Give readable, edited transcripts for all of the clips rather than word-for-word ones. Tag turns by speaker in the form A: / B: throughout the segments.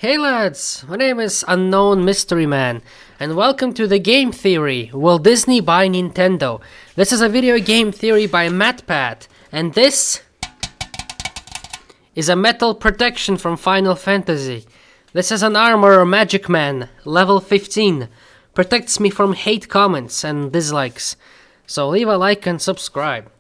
A: Hey lads, my name is Unknown Mystery Man, and welcome to the Game Theory. Will Disney buy Nintendo? This is a video game theory by MatPat, and this is a metal protection from Final Fantasy. This is an armor Magic Man, level 15. Protects me from hate comments and dislikes. So leave a like and subscribe.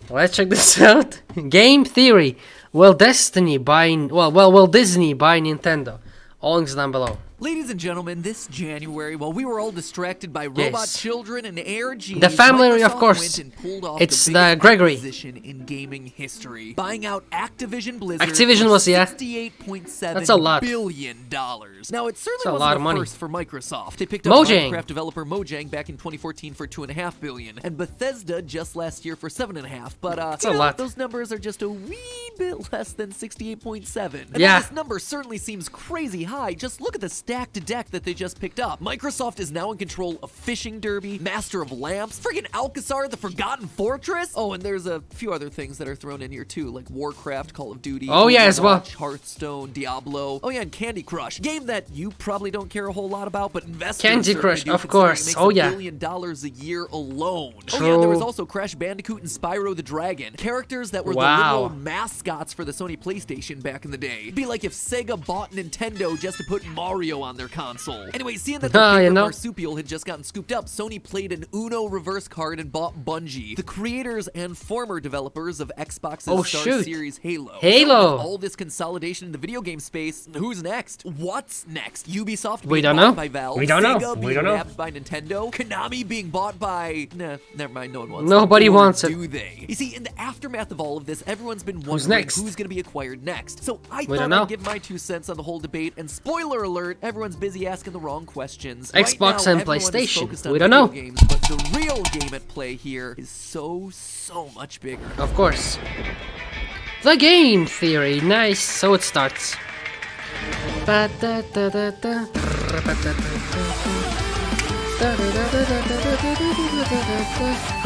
A: Let's check this out. Game Theory. Will Disney buy Nintendo? All links down below.
B: Ladies and gentlemen, this January, while we were all distracted by robot children and air genies,
A: the family,
B: Microsoft
A: of course.
B: went and pulled off
A: It's
B: the
A: the
B: biggest
A: Gregory.
B: acquisition in gaming history, buying out Activision Blizzard
A: Activision
B: for
A: was, yeah.
B: $68.7
A: That's a lot.
B: billion. Now, it certainly
A: a
B: wasn't
A: lot
B: a
A: of money.
B: first for Microsoft. They picked up
A: Mojang.
B: Minecraft developer Mojang back in 2014 for $2.5 billion, and Bethesda just last year for $7.5. But
A: That's a lot.
B: those numbers are just a wee bit less than 68.7. And
A: Yeah.
B: while this number certainly seems crazy high, just look at the stacked deck that they just picked up. Microsoft is now in control of Fishing Derby, Master of Lamps, friggin' Alcazar, the Forgotten Fortress. Oh, and there's a few other things that are thrown in here too, like Warcraft, Call of Duty.
A: Oh, yeah, as well.
B: Overwatch, Hearthstone, Diablo. Oh yeah, and Candy Crush, game that you probably don't care a whole lot about, but investors
A: Candy
B: certainly
A: Crush,
B: do,
A: of
B: considering
A: course.
B: it makes
A: Oh,
B: $1
A: yeah.
B: billion a year alone. Oh yeah, there was
A: True.
B: also Crash Bandicoot and Spyro the Dragon, characters that were
A: Wow.
B: the literal mascots for the Sony PlayStation back in the day. It'd be like if Sega bought Nintendo just to put Mario on their console. Anyway, seeing that the favorite
A: you know.
B: marsupial had just gotten scooped up, Sony played an Uno reverse card and bought Bungie, the creators and former developers of Xbox's
A: Oh,
B: Star
A: shoot.
B: Series Halo.
A: Halo.
B: So with all this consolidation in the video game space, who's next? What's next? Ubisoft
A: We
B: being
A: don't
B: bought
A: know.
B: by Valve,
A: We don't know.
B: Sega
A: We
B: being
A: don't know.
B: nabbed by Nintendo, Konami being bought by... Nah, never mind, no one wants
A: Nobody
B: it. Or
A: wants it.
B: do they? You see, in the aftermath of all of this, everyone's been
A: Who's
B: wondering
A: next?
B: who's going to be acquired next. So I
A: We
B: thought
A: don't know.
B: I'd give my 2 cents on the whole debate, and spoiler alert, everyone's busy asking the wrong questions.
A: Xbox
B: now,
A: and
B: everyone is
A: PlayStation.
B: focused on
A: We don't
B: video
A: know.
B: Games, but the real game at play here is so much bigger.
A: Of course. The Game Theory. Nice. So it starts.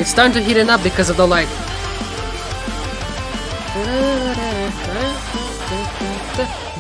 A: It's time to heat it up because of the light.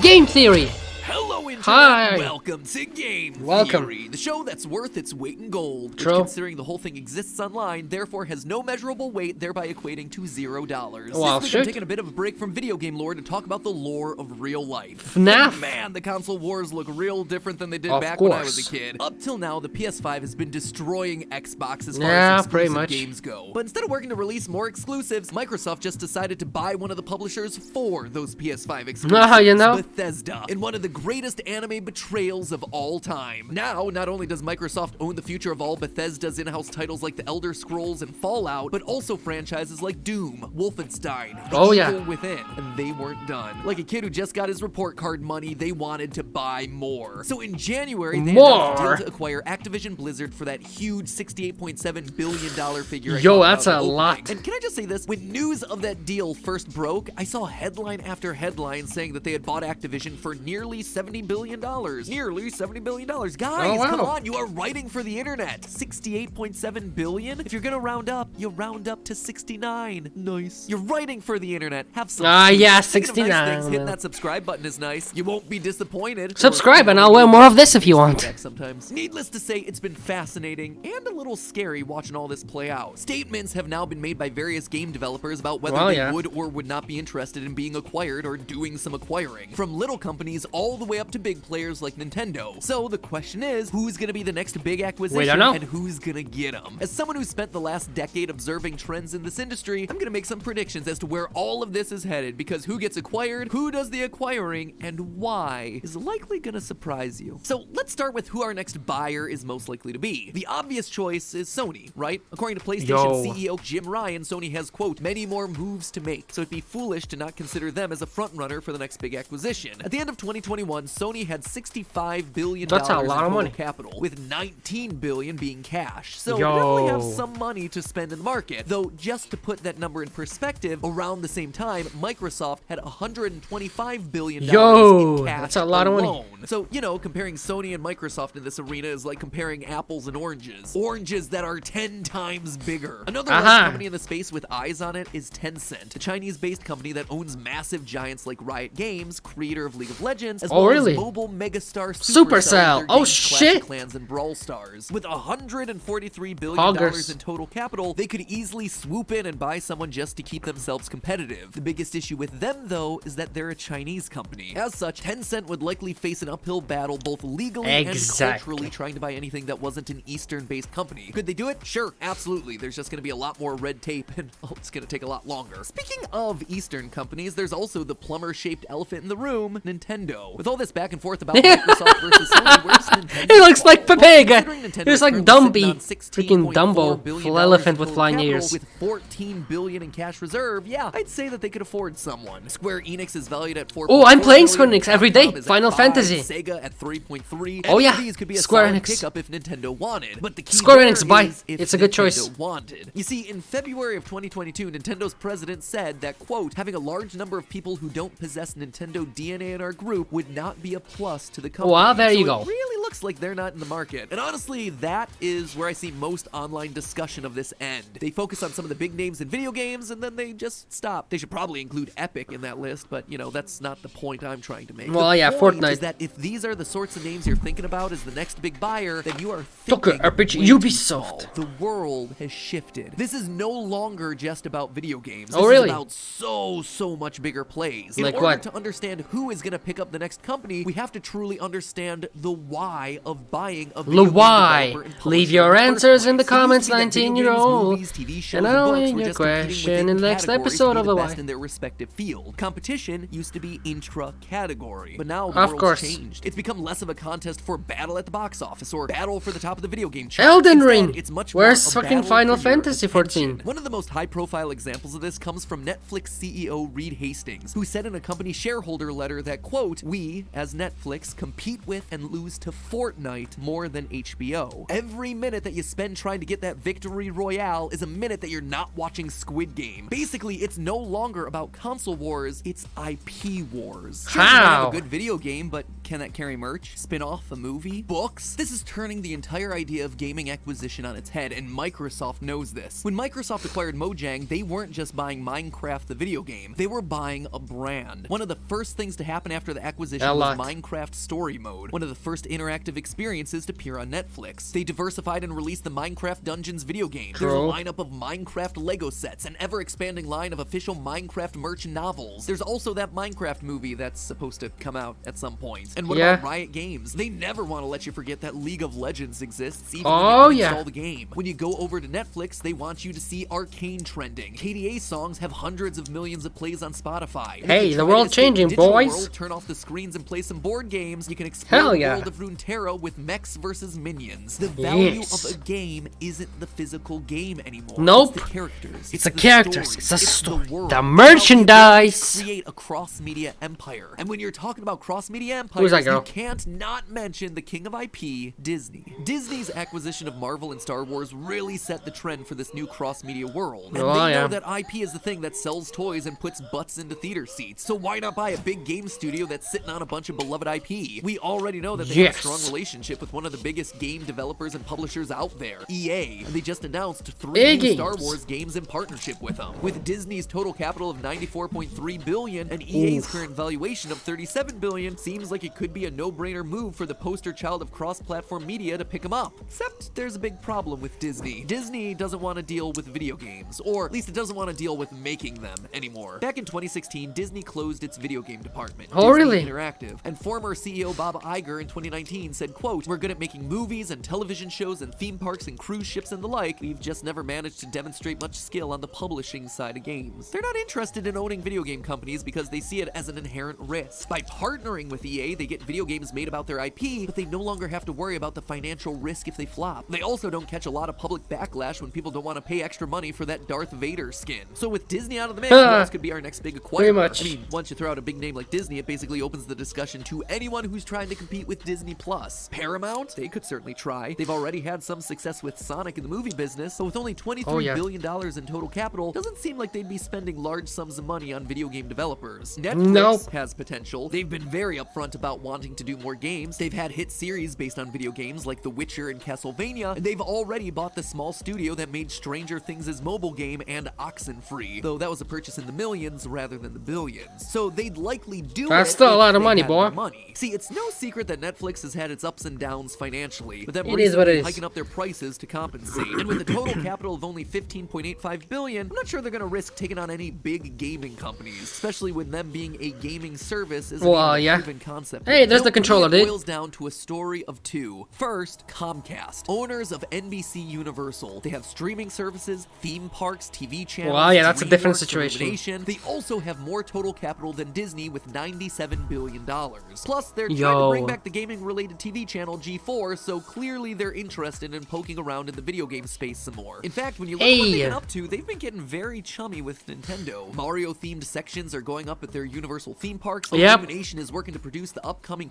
A: Game Theory.
B: Hello, Internet.
A: Hi.
B: Welcome to Game
A: Welcome.
B: Theory, the show that's worth its weight in gold. Which,
A: True.
B: considering the whole thing exists online, therefore has no measurable weight, thereby equating to $0.
A: Well,
B: This week
A: shoot.
B: I'm taking a bit of a break from video game lore to talk about the lore of real life.
A: FNAF.
B: Man, the console wars look real different than they did
A: Of
B: back when I was
A: course.
B: a kid. Up till now, the PS5 has been destroying Xbox as far
A: Yeah,
B: as
A: pretty
B: exclusive
A: much.
B: games go. But instead of working to release more exclusives, Microsoft just decided to buy one of the publishers for those PS5 exclusives.
A: You know?
B: Bethesda, in one of the greatest anime betrayals of all time. Now, not only does Microsoft own the future of all Bethesda's in-house titles like The Elder Scrolls and Fallout, but also franchises like Doom, Wolfenstein, The
A: Oh, yeah.
B: Evil Within, and they weren't done. Like a kid who just got his report card money, they wanted to buy more. So in January, they announced a
A: More?
B: deal to acquire Activision Blizzard for that huge $68.7 billion figure. I
A: Yo,
B: talked
A: that's
B: about
A: a
B: in the
A: lot.
B: opening. And can I just say this? When news of that deal first broke, I saw headline after headline saying that they had bought Activision for nearly $70 billion. Nearly $70 billion. Guys,
A: Oh, wow.
B: come on, you are writing for the internet. $68.7 billion? If you're gonna round up, you round up to 69. Nice. You're writing for the internet. Have some
A: Yeah,
B: Speaking of nice
A: 69.
B: things, hitting that subscribe button is nice. You won't be disappointed.
A: Subscribe
B: Or,
A: and I'll wear more of this if you want.
B: back sometimes. Needless to say, it's been fascinating and a little scary watching all this play out. Statements have now been made by various game developers about whether
A: Well,
B: they
A: yeah.
B: would or would not be interested in being acquired or doing some acquiring. From little companies all the way up to big players like Nintendo. So the question is, who's gonna be the next big acquisition
A: know.
B: and who's gonna get them? As someone who spent the last decade observing trends in this industry, I'm gonna make some predictions as to where all of this is headed, because who gets acquired, who does the acquiring, and why is likely gonna surprise you. So let's start with who our next buyer is most likely to be. The obvious choice is Sony, right? According to PlayStation
A: Yo.
B: CEO Jim Ryan, Sony has, quote, many more moves to make, so it'd be foolish to not consider them as a frontrunner for the next big acquisition. At the end of 2021, Sony had $65 billion
A: That's a lot
B: in
A: of
B: total
A: money.
B: capital, with $19 billion being cash. So
A: Yo.
B: they definitely have some money to spend in the market. Though, just to put that number in perspective, around the same time, Microsoft had $125 billion
A: Yo,
B: in cash
A: that's a lot of money.
B: alone. phone. So, you know, comparing Sony and Microsoft in this arena is like comparing apples and oranges. Oranges that are 10 times bigger. Another large company in the space with eyes on it is Tencent, a Chinese-based company that owns massive giants like Riot Games, creator of League of Legends, as well as mobile megastar Supercell.
A: Oh shit!
B: Clans and Brawl Stars. With $143 billion in total capital, they could easily swoop in and buy someone just to keep themselves competitive. The biggest issue with them, though, is that they're a Chinese company. As such, Tencent would likely face an uphill battle both legally and culturally trying to buy anything that wasn't an Eastern-based company. Could they do it? Sure, absolutely. There's just going to be a lot more red tape, and it's going to take a lot longer. Speaking of Eastern companies, there's also the plumber-shaped elephant in the room, Nintendo. With all this back and forth about Microsoft versus Sony, where's Nintendo?
A: He looks like Pepega. He looks like Dumpy. Freaking Dumbo. Full elephant with flying ears.
B: With $14 billion in cash reserve, yeah, I'd say that they could afford someone. Square Enix is valued at $4.
A: Oh, I'm playing Square Enix every day. Final Fantasy.
B: Sega at 3.3.
A: Oh yeah,
B: these could be a
A: Square Enix
B: pickup if Nintendo wanted. But the key
A: Square Enix, buy. It's a good
B: Nintendo
A: choice.
B: Wanted. You see, in February of 2022, Nintendo's president said that, quote, having a large number of people who don't possess Nintendo DNA in our group would not be a plus to the company.
A: Well, there you go.
B: It really looks like they're not in the market. And honestly, that is where I see most online discussion of this end. They focus on some of the big names in video games, and then they just stop. They should probably include Epic in that list, but, you know, that's not the point I'm trying to make.
A: Well, yeah, Fortnite.
B: Is that if these are the sorts of names you're thinking about as the next big buyer, then you are thinking
A: Ubisoft.
B: The world has shifted. This is no longer just about video games.
A: Oh, really?
B: This is about so much bigger plays. In
A: like
B: order
A: what?
B: to understand who is going to pick up the next company, we have to truly understand the why of buying a video game developer and publisher.
A: Leave your
B: in the first
A: answers in the
B: place.
A: comments,
B: It used to be that video
A: 19-year-old.
B: games, movies, TV shows,
A: And
B: and
A: I'll
B: books
A: answer
B: were
A: your
B: just competing
A: question
B: within
A: in the next
B: categories
A: episode
B: to be
A: of
B: the
A: the
B: best
A: Why.
B: in their respective field. Competition used to be intra-category, but now the
A: Of
B: world's
A: course.
B: changed. It's become less of a contest for battle at the box office or battle for the top of the video game chart.
A: Elden
B: Instead,
A: Ring.
B: it's much
A: Where's
B: more a
A: fucking
B: battle
A: Final
B: for your
A: Fantasy 14?
B: attention. One of the most high-profile examples of this comes from Netflix CEO Reed Hastings, who said in a company shareholder letter that, quote, we, as Netflix, compete with and lose to Fortnite more than HBO. Every minute that you spend trying to get that victory royale is a minute that you're not watching Squid Game. Basically, it's no longer about console wars, it's IP wars. Sure, you might have a good video game, but can that carry merch? Spin-off, a movie? Books? This is turning the entire idea of gaming acquisition on its head, and Microsoft knows this. When Microsoft acquired Mojang, they weren't just buying Minecraft the video game, they were buying a brand. One of the first things to happen after the acquisition was Minecraft Story Mode, one of the first interactive experiences to appear on Netflix. They diversified and released the Minecraft Dungeons video game. There's a lineup of Minecraft Lego sets, an ever-expanding line of official Minecraft merch novels. There's also that Minecraft movie that's supposed to come out at some point. And what about Riot Games? They never want to let you forget that League of Legends exists, even when you install the game. When you go over to Netflix, they want you to see Arcane trending. KDA songs have hundreds of millions of plays on Spotify.
A: Hey, the world's changing, boys.
B: World, turn off the screens and play some board games. You can explore the world of Runeterra with mechs versus minions. The value of a game isn't the physical game anymore.
A: Nope.
B: It's the characters.
A: It's the characters. It's the story.
B: The
A: merchandise.
B: Create a cross-media empire. And when you're talking about cross-media empires, you can't not mention the king of IP, Disney. Disney's acquisition of Marvel and Star Wars really set the trend for this new cross-media world. And they know that IP is the thing that sells toys and puts butts into theater seats. So why not buy a big game studio that's sitting on a bunch of beloved IP? We already know that they have a strong relationship with one of the biggest game developers and publishers out there, EA. And they just announced 3 new Star Wars games in partnership with them. With Disney's total capital of $94.3 billion and EA's current valuation of $37 billion, seems like it could be a no-brainer move for the poster child of cross-platform media to pick them up. Except there's a big problem with Disney. Disney doesn't want to deal with video games, or at least it doesn't want to deal with making them anymore. Back in 2016, Disney closed its video game department, Disney Interactive, and former CEO Bob Iger in 2019 said, quote, we're good at making movies and television shows and theme parks and cruise ships and the like. We've just never managed to demonstrate much skill on the publishing side of games. They're not interested in owning video game companies because they see it as an inherent risk. By partnering with EA, they get video games made about their IP, but they no longer have to worry about the financial risk if they flop. They also don't catch a lot of public backlash when people don't want to pay extra money for that Darth Vader skin. So with Disney out of the mix, who else could be our next big acquirer? I mean, once you throw out a big name like Disney, it basically opens the discussion to anyone who's trying to compete with Disney+. Plus. Paramount? They could certainly try. They've already had some success with Sonic in the movie business, but with only $23 billion in total capital, doesn't seem like they'd be spending large sums of money on video game developers. Netflix has potential. They've been very upfront about wanting to do more games. They've had hit series based on video games like The Witcher and Castlevania, and they've already bought the small studio that made Stranger Things' mobile game and Oxenfree, though that was a purchase in the millions rather than the billions. So they'd likely do
A: That's
B: it
A: still a
B: if
A: lot of
B: they
A: money,
B: had
A: boy.
B: more money. See, it's no secret that Netflix has had its ups and downs financially, but them
A: It is what it
B: recently
A: is.
B: hiking up their prices to compensate. And with a total capital of only $15.85 billion, I'm not sure they're going to risk taking on any big gaming companies, especially with them being a gaming service is a proven concept.
A: Hey, there's the controller,
B: it
A: dude.
B: boils down to a story of two. First, Comcast, owners of NBC Universal. They have streaming services, theme parks, TV channels.
A: Well, yeah, that's a different
B: DreamWorks,
A: situation.
B: Illumination. They also have more total capital than Disney with $97 billion. Plus, they're trying to bring back the gaming-related TV channel G4, so clearly they're interested in poking around in the video game space some more. In fact, when you look at what they've been up to, they've been getting very chummy with Nintendo. Mario-themed sections are going up at their Universal theme parks. Illumination is working to produce the upcoming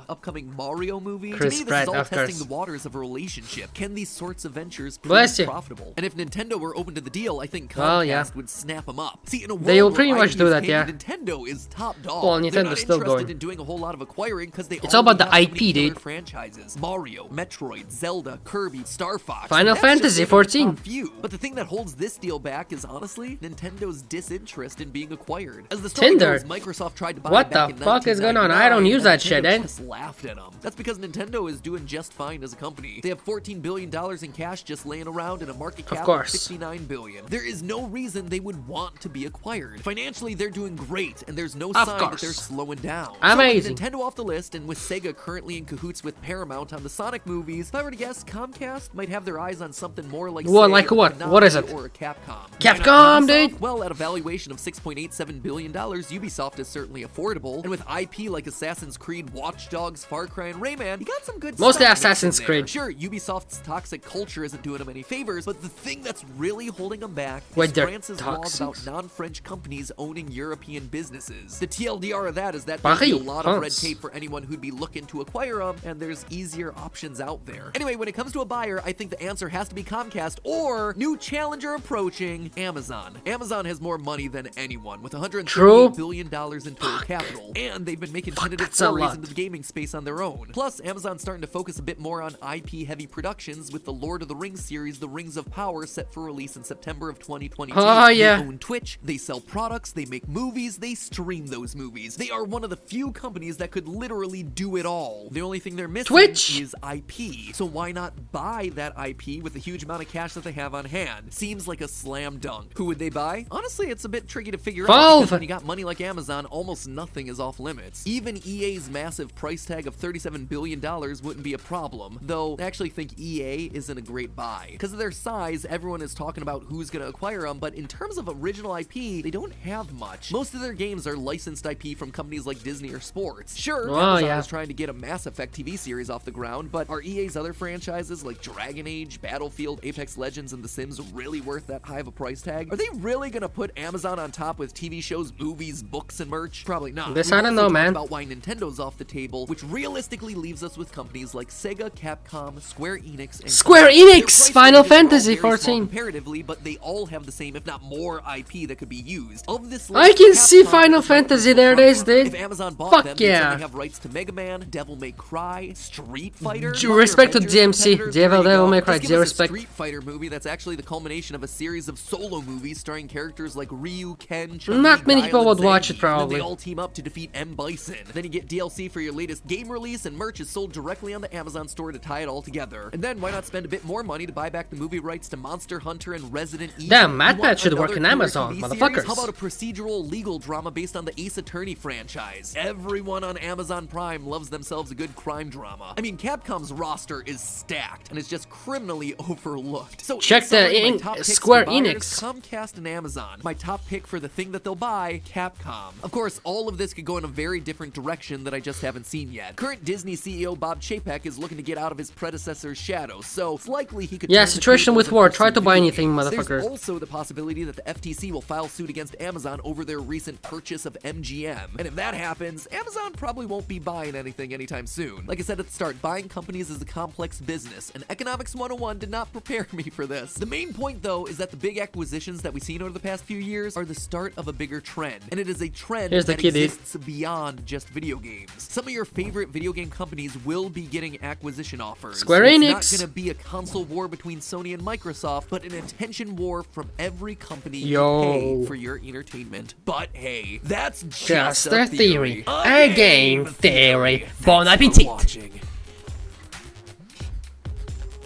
B: upcoming Mario movie. To me, this is all testing the waters of a relationship. Can these sorts of ventures prove profitable? And if Nintendo were open to the deal, I think Comcast would snap them up. See, in a world
A: they will pretty much do that,
B: Nintendo is top dog.
A: Well, Nintendo's still going.
B: In doing a whole lot of acquiring because they
A: it's all about the
B: have
A: IP, dude.
B: Franchises: Mario, Metroid, Zelda, Kirby, Star Fox,
A: Final Fantasy 14.
B: But the thing that holds this deal back is honestly Nintendo's disinterest in being acquired. As the story goes, Microsoft tried to buy
A: what the fuck is going on? I don't use that shit, eh?
B: Just laughed at them. That's because Nintendo is doing just fine as a company. They have $14 billion in cash just laying around and a market cap of $69 billion. There is no reason they would want to be acquired. Financially, they're doing great, and there's no sign that they're slowing down.
A: Amazing.
B: So with Nintendo off the list, and with Sega currently in cahoots with Paramount on the Sonic movies, if I were to guess, Comcast might have their eyes on something more like
A: like what? What is it?
B: Or a Capcom.
A: Capcom, dude.
B: Well, at a valuation of $6.87 billion, Ubisoft is certainly affordable, and with IP like Assassin's Creed, Watch Dogs, Far Cry, and Rayman, you got some good stuff.
A: Mostly Assassin's Creed.
B: Sure, Ubisoft's toxic culture isn't doing them any favors, but the thing that's really holding them back is France's laws about non-French companies owning European businesses. The TLDR of that is that there'd be a lot of red tape for anyone who'd be looking to acquire them, and there's easier options out there. Anyway, when it comes to a buyer, I think the answer has to be Comcast or new challenger approaching, Amazon. Amazon has more money than anyone, with $138 billion in total capital, and they've been making tentative forays into the gaming space on their own. Plus, Amazon's starting to focus a bit more on IP-heavy productions with the Lord of the Rings series, The Rings of Power, set for release in September of 2022. They own Twitch, they sell products, they make movies, they stream those movies. They are one of the few companies that could literally do it all. The only thing they're missing is IP. So why not buy that IP with the huge amount of cash that they have on hand? Seems like a slam dunk. Who would they buy? Honestly, it's a bit tricky to figure out because when you got money like Amazon, almost nothing is off limits. Even EA's massive price tag of $37 billion wouldn't be a problem, though I actually think EA isn't a great buy. Because of their size, everyone is talking about who's going to acquire them, but in terms of original IP, they don't have much. Most of their games are licensed IP from companies like Disney or Sports. Sure, Amazon is trying to get a Mass Effect TV series off the ground, but are EA's other franchises like Dragon Age, Battlefield, Apex Legends, and The Sims really worth that high of a price tag? Are they really going to put Amazon on top with TV shows, movies, books, and merch? Probably not.
A: This I don't know, man.
B: About why Nintendo's off the table, which realistically leaves us with companies like Sega, Capcom, Square Enix, and
A: Final Fantasy 14.
B: Comparatively, but they all have the same, if not more, IP that could be used. Of this list,
A: I can see Final Fantasy there. It is, dude.
B: If Amazon bought them, they have rights to Mega Man, Devil May Cry, Street Fighter.
A: Respect to DMC, Devil May Cry, zero respect.
B: Street Fighter movie that's actually the culmination of a series of solo movies starring characters like Ryu, Ken, Chun-Li,
A: not many people would watch it, probably.
B: They all team up to defeat M. Bison. Then you get DLC for your latest game release, and merch is sold directly on the Amazon store to tie it all together. And then why not spend a bit more money to buy back the movie rights to Monster Hunter and Resident Evil?
A: Damn, MadPat should work in Amazon, motherfuckers.
B: How about a procedural legal drama based on the Ace Attorney franchise? Everyone on Amazon Prime loves themselves a good crime drama. I mean, Capcom's roster is stacked, and it's just criminally overlooked. So
A: check the Square Enix.
B: Comcast and Amazon. My top pick for the thing that they'll buy, Capcom. Of course, all of this could go in a very different direction that I just haven't seen yet. Current Disney CEO Bob Chapek is looking to get out of his predecessor's shadow, so it's likely he could...
A: Yeah, situation with war. Try to buy anything, motherfucker.
B: There's also the possibility that the FTC will file suit against Amazon over their recent purchase of MGM. And if that happens, Amazon probably won't be buying anything anytime soon. Like I said at the start, buying companies is a complex business, and Economics 101 did not prepare me for this. The main point, though, is that the big acquisitions that we've seen over the past few years are the start of a bigger trend, and it is a trend that exists beyond just video games. Some of your favorite video game companies will be getting acquisition offers.
A: Square Enix.
B: It's not going to be a console war between Sony and Microsoft, but an attention war from every company you pay for your entertainment. But hey, that's just a theory.
A: A game theory. Bon appetit.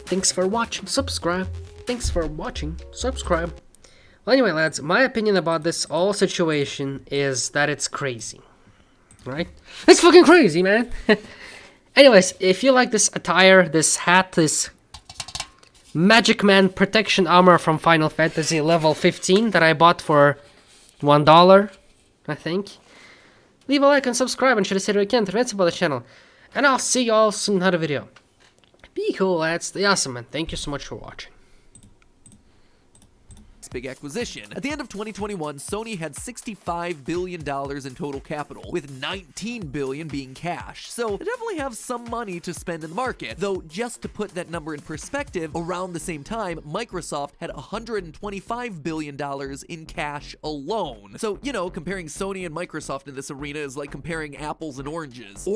A: Thanks for watching. Subscribe. Thanks for watching. Subscribe. Well, anyway, lads, my opinion about this whole situation is that it's crazy. Right? It's fucking crazy, man. Anyways, if you like this attire, this hat, this Magic Man protection armor from Final Fantasy level 15 that I bought for $1, I think, leave a like and subscribe and share this video again to support the channel. And I'll see you all soon in another video. Be cool, lads. Stay awesome, and thank you so much for watching.
B: Big acquisition. At the end of 2021, Sony had $65 billion in total capital, with $19 billion being cash. So they definitely have some money to spend in the market. Though, just to put that number in perspective, around the same time, Microsoft had $125 billion in cash alone. So, you know, comparing Sony and Microsoft in this arena is like comparing apples and oranges.